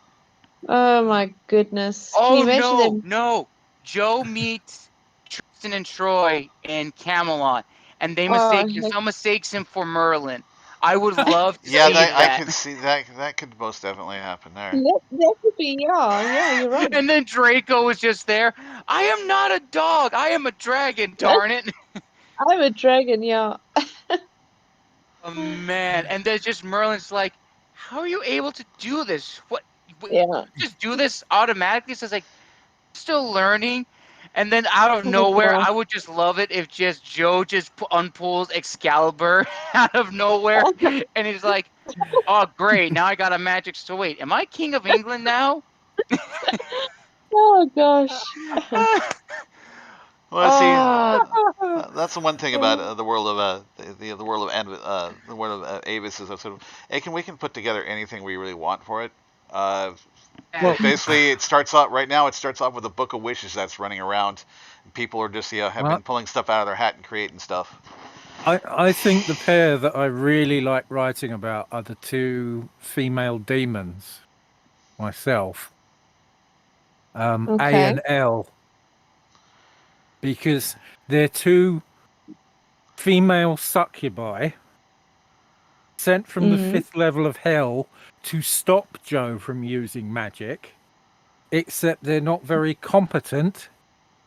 Speaker 1: Oh my goodness. Can
Speaker 2: Oh
Speaker 1: you imagine them?
Speaker 2: no. Joe meets Tristan and Troy in Camelot, and
Speaker 1: Oh,
Speaker 2: some mistakes him for Merlin. I would love to
Speaker 3: Yeah,
Speaker 2: see
Speaker 3: that I
Speaker 2: that.
Speaker 3: could see that. That could most definitely happen there.
Speaker 1: that could be, yeah, you're right.
Speaker 2: And then Draco was just there. I am not a dog. I am a dragon. Darn it.
Speaker 1: I'm a dragon, yeah.
Speaker 2: Oh man. And there's just Merlin's like, how are you able to do this? What
Speaker 1: Yeah.
Speaker 2: just do this automatically? So it's like still learning. And then out of
Speaker 1: Oh my
Speaker 2: nowhere,
Speaker 1: gosh.
Speaker 2: I would just love it if just Joe just unpulls Excalibur out of nowhere, and he's like, "Oh, great! Now I got a magic sword. Wait, am I king of England now?"
Speaker 1: Oh gosh.
Speaker 3: Well, see,
Speaker 2: Oh,
Speaker 3: that's the one thing about the world of the world of the world of Avis is that sort of we can put together anything we really want for it. Uh,
Speaker 4: Well,
Speaker 3: Basically, it starts off right now. It starts off with a book of wishes that's running around. People are just have
Speaker 4: I,
Speaker 3: been pulling stuff out of their hat and creating stuff.
Speaker 4: I think the pair that I really like writing about are the two female demons myself, A
Speaker 1: Okay.
Speaker 4: and L, because they're two female succubi sent from the
Speaker 1: Mm.
Speaker 4: 5th level of hell to stop Joe from using magic, except they're not very competent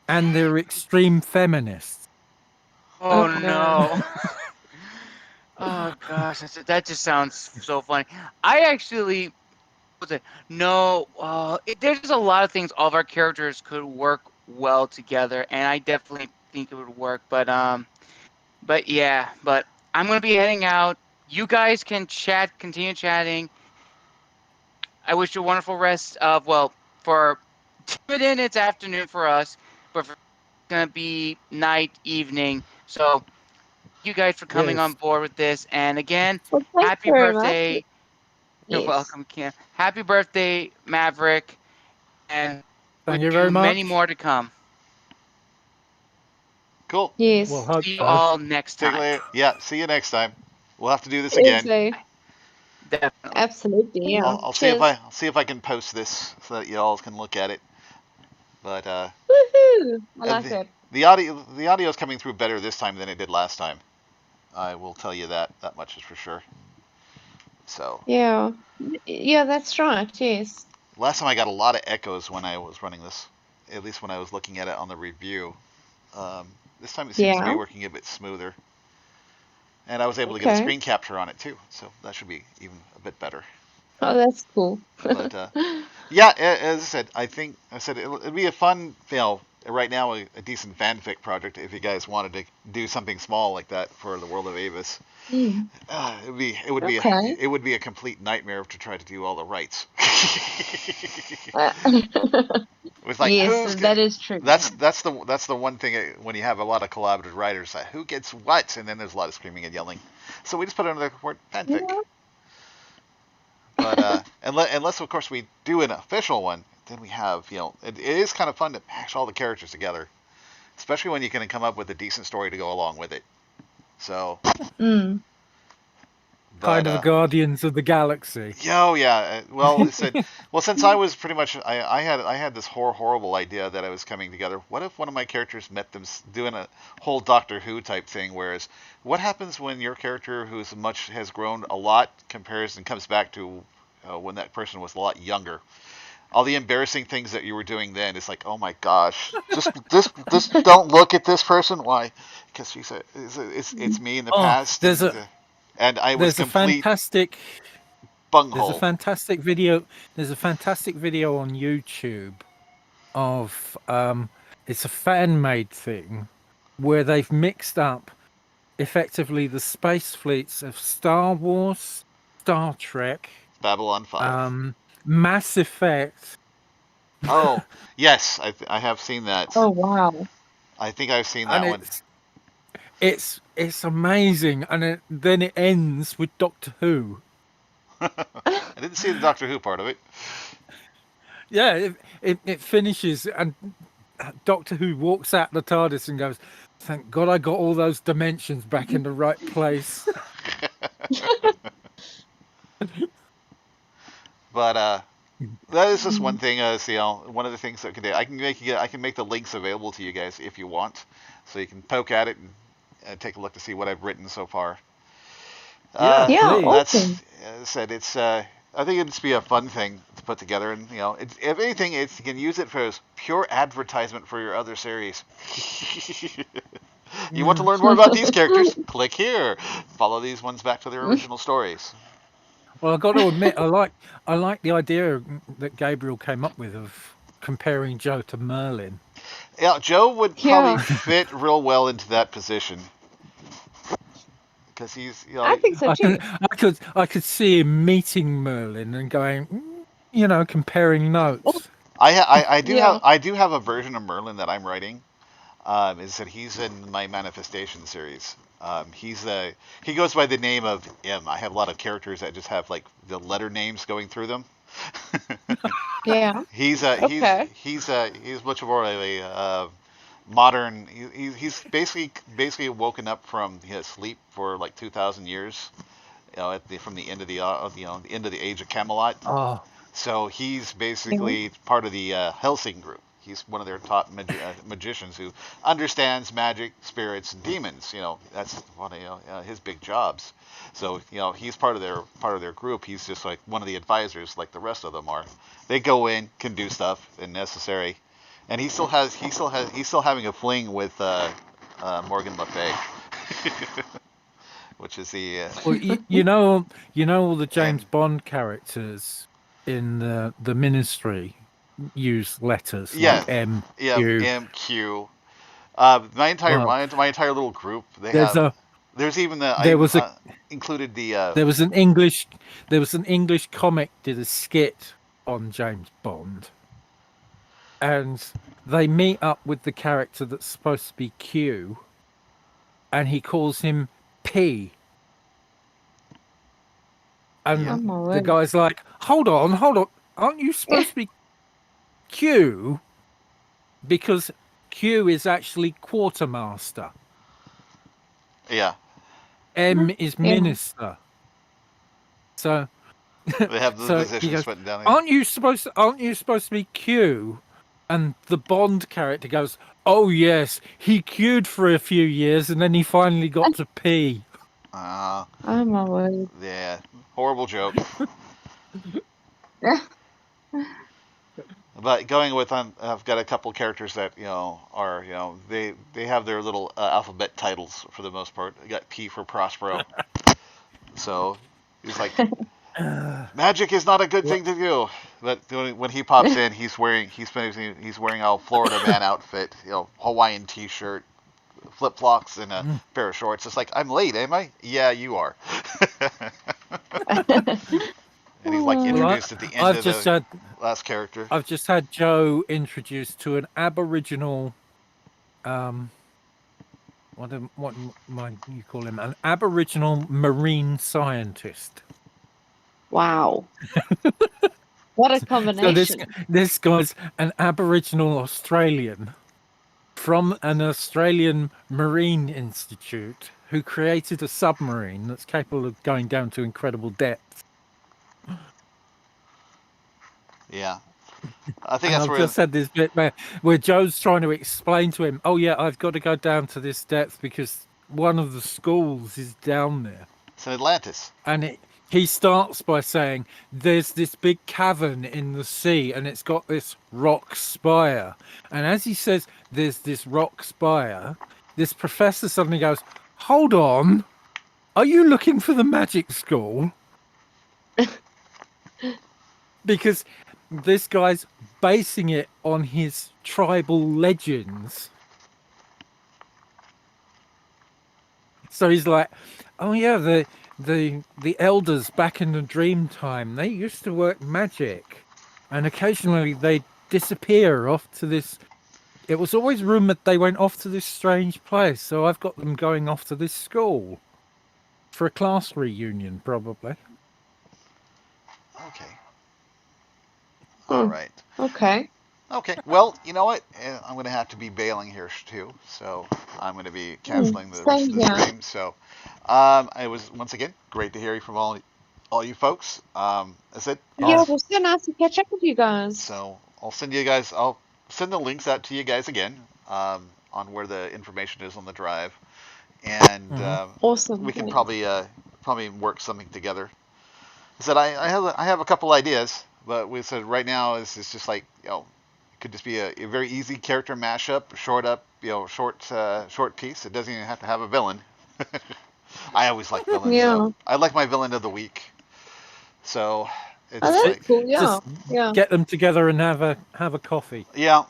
Speaker 4: and they're extreme feminists.
Speaker 2: oh
Speaker 1: Oh no.
Speaker 2: no. Oh gosh, that just sounds so funny. I actually was it? No, there's a lot of things all of our characters could work well together, and I definitely think it would work. But yeah, but I'm gonna be heading out. You guys can continue chatting. I wish you a wonderful rest of for Timidon it's afternoon for us, but for it's gonna be night, evening. So you guys for coming on
Speaker 4: Yes.
Speaker 2: board with this, and again,
Speaker 1: Well, thanks
Speaker 2: happy
Speaker 1: very much.
Speaker 2: birthday. You're
Speaker 1: Yes.
Speaker 2: welcome, Kim. Happy birthday, Maverick, and wish
Speaker 4: Thank you
Speaker 2: you
Speaker 4: very
Speaker 2: many
Speaker 4: much.
Speaker 2: more to come.
Speaker 3: Cool.
Speaker 4: We'll
Speaker 1: Yes.
Speaker 4: hope
Speaker 2: See you
Speaker 4: so.
Speaker 2: all next
Speaker 3: Take it
Speaker 2: time.
Speaker 3: later. Yeah. See you next time. We'll have to do this
Speaker 1: Yes,
Speaker 3: again.
Speaker 1: so
Speaker 2: Definitely.
Speaker 1: absolutely, yeah.
Speaker 3: I'll see if
Speaker 1: Cheers.
Speaker 3: I can post this so that you all can look at it. But
Speaker 1: Woohoo! I like
Speaker 3: the,
Speaker 1: that.
Speaker 3: the audio is coming through better this time than it did last time. I will tell you that much is for sure. So
Speaker 1: Yeah. Yeah, that's right. Yes.
Speaker 3: last time I got a lot of echoes when I was running this, at least when I was looking at it on the review. This time it seems to be
Speaker 1: Yeah.
Speaker 3: working a bit smoother, and I was able to get a
Speaker 1: Okay.
Speaker 3: screen capture on it too, so that should be even a bit better.
Speaker 1: Oh, that's cool.
Speaker 3: But yeah, as I said, it'd be a fun, right now a decent fanfic project if you guys wanted to do something small like that for the world of Avis.
Speaker 1: Mm. Okay.
Speaker 3: It would be a complete nightmare to try to do all the rights.
Speaker 1: Uh,
Speaker 3: With like
Speaker 1: yes,
Speaker 3: who's
Speaker 1: that is true.
Speaker 3: that's the one thing when you have a lot of collaborative writers, who gets what, and then there's a lot of screaming and yelling. So we just put it under the word fanfic.
Speaker 1: Yeah.
Speaker 3: But unless of course we do an official one, then we have it is kind of fun to mash all the characters together, especially when you can come up with a decent story to go along with it. So,
Speaker 1: Mm.
Speaker 3: but
Speaker 4: Kind of a Guardians of the Galaxy.
Speaker 3: yeah. Well, it said, well, since I was pretty much, I had this horrible idea that I was coming together. What if one of my characters met them doing a whole Doctor Who type thing? Whereas, what happens when your character has grown a lot compares and comes back to when that person was a lot younger? All the embarrassing things that you were doing then, it's like, oh my gosh, just don't look at this person. Why? Because she said it's me in the
Speaker 4: Oh,
Speaker 3: past, and I was
Speaker 4: there's a
Speaker 3: complete
Speaker 4: fantastic
Speaker 3: bunghole.
Speaker 4: video. There's a fantastic video on YouTube of it's a fan made thing where they've mixed up effectively the space fleets of Star Wars, Star Trek,
Speaker 3: Babylon 5.
Speaker 4: Mass Effect.
Speaker 3: Oh, yes, I have seen that.
Speaker 1: Oh, wow.
Speaker 3: I think I've seen
Speaker 4: And
Speaker 3: that one.
Speaker 4: it's amazing, and then it ends with Doctor Who.
Speaker 3: I didn't see the Doctor Who part of it.
Speaker 4: Yeah, it finishes, and Doctor Who walks out the TARDIS and goes, "Thank God I got all those dimensions back in the right place."
Speaker 3: But that is just one thing. One of the things that I can do. I can make the links available to you guys if you want, so you can poke at it and take a look to see what I've written so far.
Speaker 4: Yeah,
Speaker 1: Yeah,
Speaker 4: please.
Speaker 3: That's
Speaker 1: awesome.
Speaker 3: as I said. It's I think it'd just be a fun thing to put together, and if anything, you can use it for as pure advertisement for your other series. You want to learn more about these characters? Click here. Follow these ones back to their original stories.
Speaker 4: Well, I've got to admit, I like the idea that Gabriel came up with of comparing Joe to Merlin.
Speaker 3: Yeah, Joe would probably
Speaker 1: Yeah,
Speaker 3: fit real well into that position because he's
Speaker 1: I think so too.
Speaker 4: I could see him meeting Merlin and going, comparing notes.
Speaker 1: Yeah.
Speaker 3: I do have a version of Merlin that I'm writing. Is that he's in my manifestation series. He goes by the name of M. I have a lot of characters that just have like the letter names going through them.
Speaker 1: Yeah. Okay.
Speaker 3: He's much more of a modern. He's basically woken up from his sleep for like 2,000 years. From the end of the end of the age of Camelot.
Speaker 4: Oh,
Speaker 3: So he's
Speaker 1: Yeah.
Speaker 3: basically part of the Helsing group. He's one of their top magicians who understands magic, spirits, and demons. That's one of his big jobs. So he's part of their group. He's just like one of the advisors, like the rest of them are. They go in, can do stuff if necessary, and he's still having a fling with Morgan Le Fay, which is the
Speaker 4: well, all the James
Speaker 3: and
Speaker 4: Bond characters in the Ministry use letters
Speaker 3: yeah,
Speaker 4: like M,
Speaker 3: yeah,
Speaker 4: Q.
Speaker 3: MQ. My entire
Speaker 4: Well,
Speaker 3: my entire little group.
Speaker 4: there's a
Speaker 3: There's even the
Speaker 4: there
Speaker 3: I
Speaker 4: was a
Speaker 3: included the
Speaker 4: there was an English comic did a skit on James Bond, and they meet up with the character that's supposed to be Q, and he calls him P.
Speaker 3: yeah
Speaker 1: Oh
Speaker 4: And
Speaker 1: my
Speaker 4: the
Speaker 1: word.
Speaker 4: guy's like, hold on, aren't you supposed to be Q? Because Q is actually quartermaster.
Speaker 3: yeah.
Speaker 4: M is
Speaker 1: Yeah.
Speaker 4: minister. So
Speaker 3: They have the
Speaker 4: so he
Speaker 3: positions
Speaker 4: goes,
Speaker 3: written down.
Speaker 4: aren't you supposed to be Q? And the Bond character goes, oh yes, he queued for a few years and then he finally got to P.
Speaker 3: Uh,
Speaker 1: Oh my word.
Speaker 3: yeah, horrible joke. But going with I've got a couple characters that are they have their little alphabet titles for the most part. I got P for Prospero, so he's like magic is not a good
Speaker 4: What?
Speaker 3: thing to do. But when he pops in, he's wearing a Florida man outfit, Hawaiian T-shirt, flip flops, and a pair of shorts. It's like I'm late, am I? Yeah, you are. And he's like
Speaker 1: Oh,
Speaker 4: Well,
Speaker 3: introduced at the end
Speaker 4: I've
Speaker 3: of
Speaker 4: just
Speaker 3: the
Speaker 4: had
Speaker 3: last character.
Speaker 4: I've just had Joe introduced to an Aboriginal um what might you call him? An Aboriginal marine scientist.
Speaker 1: wow. What a
Speaker 4: So this
Speaker 1: combination.
Speaker 4: this guy's an Aboriginal Australian from an Australian Marine Institute who created a submarine that's capable of going down to incredible depths.
Speaker 3: Yeah, I think
Speaker 4: And
Speaker 3: that's
Speaker 4: I've
Speaker 3: where.
Speaker 4: just had this bit where Joe's trying to explain to him, oh yeah, I've got to go down to this depth because one of the schools is down there.
Speaker 3: It's in Atlantis.
Speaker 4: And he starts by saying, there's this big cavern in the sea and it's got this rock spire. And as he says, there's this rock spire, this professor suddenly goes, hold on, are you looking for the magic school? Because this guy's basing it on his tribal legends. So he's like, oh yeah, the elders back in the dream time, they used to work magic. And occasionally they disappear off to this. It was always rumored they went off to this strange place. So I've got them going off to this school for a class reunion, probably.
Speaker 3: Okay. All
Speaker 1: Hmm.
Speaker 3: right.
Speaker 1: Okay.
Speaker 3: Okay. Well, you know what? I'm going to have to be bailing here too, so I'm going to be canceling the rest
Speaker 1: Same
Speaker 3: of the
Speaker 1: here.
Speaker 3: stream. So, it was once again great to hear you from all all you folks. That's it.
Speaker 1: Yeah, it was so nice to catch up with you guys.
Speaker 3: So I'll send you guys. I'll send the links out to you guys again on where the information is on the drive, and
Speaker 1: Awesome.
Speaker 3: we can
Speaker 1: Thanks.
Speaker 3: probably work something together. I said I have a couple ideas, but we said right now is just like it could just be a very easy character mashup, short piece. It doesn't even have to have a villain. I always like villains
Speaker 1: Yeah.
Speaker 3: though. I like my villain of the week. So it's
Speaker 1: Oh,
Speaker 3: just
Speaker 1: that's
Speaker 3: like
Speaker 1: cool. Yeah.
Speaker 4: Just
Speaker 1: Yeah.
Speaker 4: get them together and have a coffee.
Speaker 3: yeah.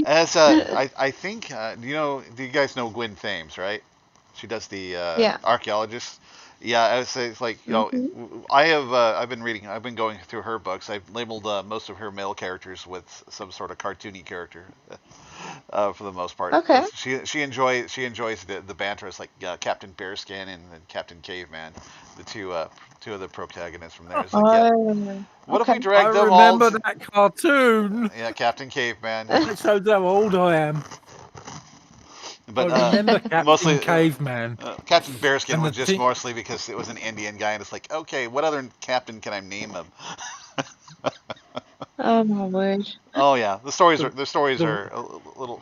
Speaker 3: As I think do you guys know Gwen Thames, right? She does the
Speaker 1: Yeah.
Speaker 3: archaeologist. Yeah, I would say it's like
Speaker 1: Hmm.
Speaker 3: I've been going through her books. I've labeled most of her male characters with some sort of cartoony character for the most part.
Speaker 1: Okay.
Speaker 3: She enjoys the banter. It's like Captain Bearskin and Captain Caveman, the two of the protagonists from there. It's like
Speaker 1: Oh,
Speaker 3: what if
Speaker 1: okay.
Speaker 3: we
Speaker 4: I
Speaker 3: drag them all?
Speaker 4: remember that cartoon.
Speaker 3: Yeah, Captain Caveman.
Speaker 4: It shows how old I am. I
Speaker 3: But
Speaker 4: remember Captain
Speaker 3: mostly
Speaker 4: Caveman
Speaker 3: Captain Bearskin
Speaker 4: and
Speaker 3: was
Speaker 4: the
Speaker 3: just mostly because it was an Indian guy, and it's like, okay, what other captain can I name him?
Speaker 1: Oh my word.
Speaker 3: Oh yeah,
Speaker 4: the
Speaker 3: the stories
Speaker 4: the,
Speaker 3: are a little.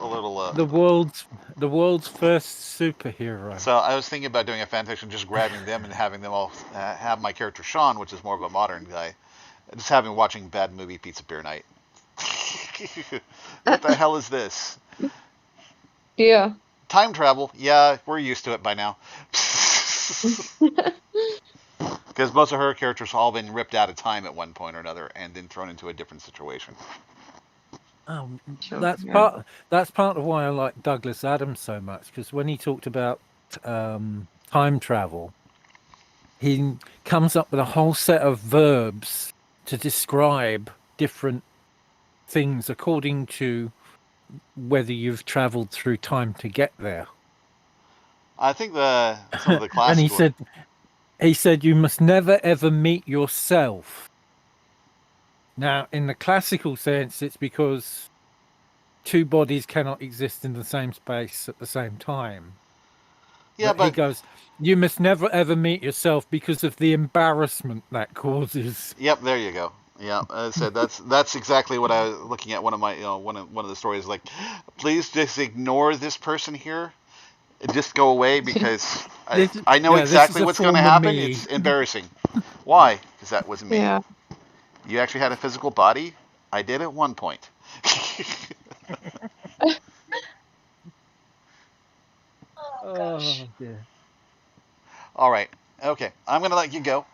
Speaker 4: the world's first superhero.
Speaker 3: So I was thinking about doing a fan fiction, just grabbing them and having them all have my character Sean, which is more of a modern guy, just having watching bad movie Pizza Beer Night. What the hell is this?
Speaker 1: Yeah.
Speaker 3: Time travel? Yeah, we're used to it by now. Because most of her characters have all been ripped out of time at one point or another and then thrown into a different situation.
Speaker 1: Sure.
Speaker 4: That's
Speaker 1: Yeah.
Speaker 4: part of why I like Douglas Adams so much, because when he talked about time travel, he comes up with a whole set of verbs to describe different things according to whether you've traveled through time to get there.
Speaker 3: I think some of the
Speaker 4: And
Speaker 3: classical.
Speaker 4: he said you must never ever meet yourself. Now, in the classical sense, it's because two bodies cannot exist in the same space at the same time.
Speaker 3: Yeah,
Speaker 4: But he
Speaker 3: but
Speaker 4: goes, you must never ever meet yourself because of the embarrassment that causes.
Speaker 3: yep, there you go. Yeah, I said that's exactly what I was looking at. One of my one of the stories like, please just ignore this person here. Just go away because I know
Speaker 4: This is
Speaker 3: exactly
Speaker 4: a
Speaker 3: what's going to
Speaker 4: form of
Speaker 3: happen.
Speaker 4: me.
Speaker 3: It's embarrassing. Why? Because that was me.
Speaker 1: Yeah.
Speaker 3: You actually had a physical body? I did at one point.
Speaker 4: Oh dear.
Speaker 3: All right. Okay. I'm going to let you go.